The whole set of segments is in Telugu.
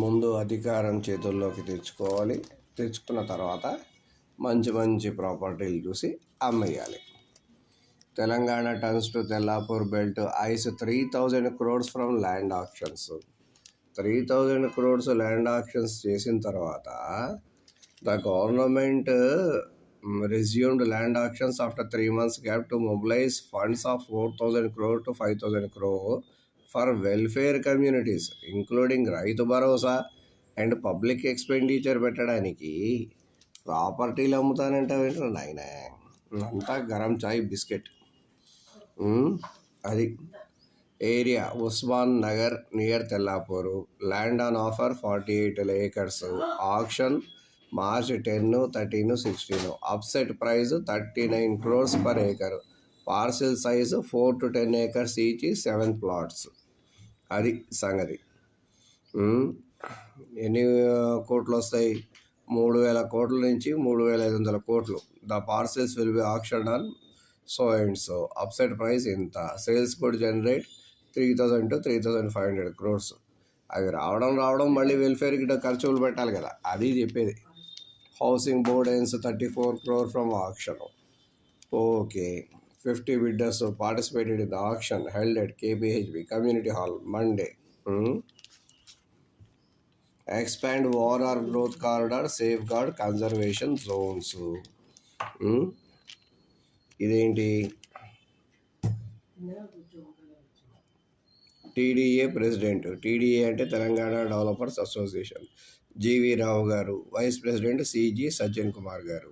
ముందు అధికారం చేతుల్లోకి తెచ్చుకోవాలి. తెచ్చుకున్న తర్వాత మంచి మంచి ప్రాపర్టీలు చూసి అమ్మేయాలి. Telangana turns to Tellapur belt ice 3,000 crores from land actions. 3,000 crores land actions చేసిన తర్వాత the government resumed land auctions after 3 months gap to mobilize funds of 4,000 crore to 5,000 crore for welfare communities, including Rythu Bharosa and public expenditure పెట్టడానికి ప్రాపర్టీలు అమ్ముతానంటే ఆయన అంతా గరం చాయ్ బిస్కెట్. అది area Osman Nagar near Tellapur. Land on offer 48 acres. Auction March 10, 13, 16. Upset price 39 crores per acre. Parcel size 4 to 10 acres each, 7 plots. అది సంగతి. ఎన్ని కోట్లు వస్తాయి? 3,000 కోట్ల నుంచి 3,500 కోట్లు. The parcels will be auction on so and so. Upset price ఇంత. Sales could generate 3,000 to 3,500 crores. అవి రావడం మళ్ళీ వెల్ఫేర్కి ఖర్చులు పెట్టాలి కదా, అది చెప్పేది. Housing board earns 34 crore from auction. Okay. 50 bidders participated in the auction held at KPHB Community Hall Monday. Expand ORR growth corridor, safeguard conservation zones. ఇదేంటి? TDA president. టీడీఏ అంటే Telangana developers association. GV Rao గారు, vice president CG Sajjan Kumar గారు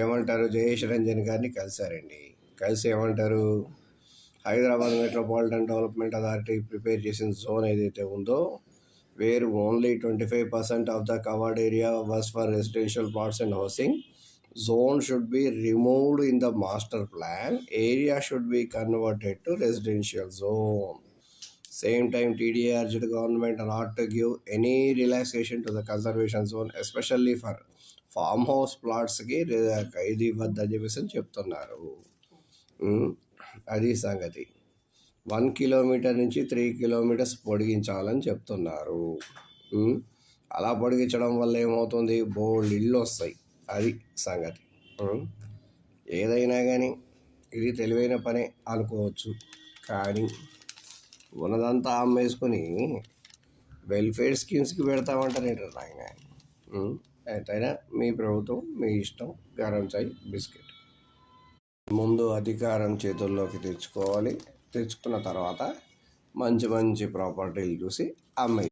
ఏమంటారు? జయేష్ రంజన్ గారిని కలిశారండి. కలిసి ఏమంటారు? Hyderabad metropolitan development authority prepare చేసిన జోన్ ఏదైతే ఉందో, where only 25% of the covered area was for residential plots and housing. Zone should be removed in the master plan. Area should be converted to residential zone. Same time, TDA urged the government not to give any relaxation to the conservation zone, especially for farmhouse plots ki ఇది వద్దని చెప్పేసి చెప్తున్నారు. అది సంగతి. 1 kilometer నుంచి 3 kilometers పొడిగించాలని చెప్తున్నారు. అలా పొడిగించడం వల్ల ఏమవుతుంది? బోల్డ్ ఇళ్ళు వస్తాయి. అది సంగతి. ఏదైనా కానీ ఇది తెలివైన పనే అనుకోవచ్చు, కానీ ఉన్నదంతా అమ్మేసుకొని వెల్ఫేర్ స్కీమ్స్కి పెడతామంటారేంటారు ఆయన. ఎంతైనా మీ ప్రభుత్వం, మీ ఇష్టం. గరం చాయ్ బిస్కెట్. ముందు అధికారం చేతుల్లోకి తెచ్చుకోవాలి. తెచ్చుకున్న తర్వాత మంచి మంచి ప్రాపర్టీలు చూసి అమ్మే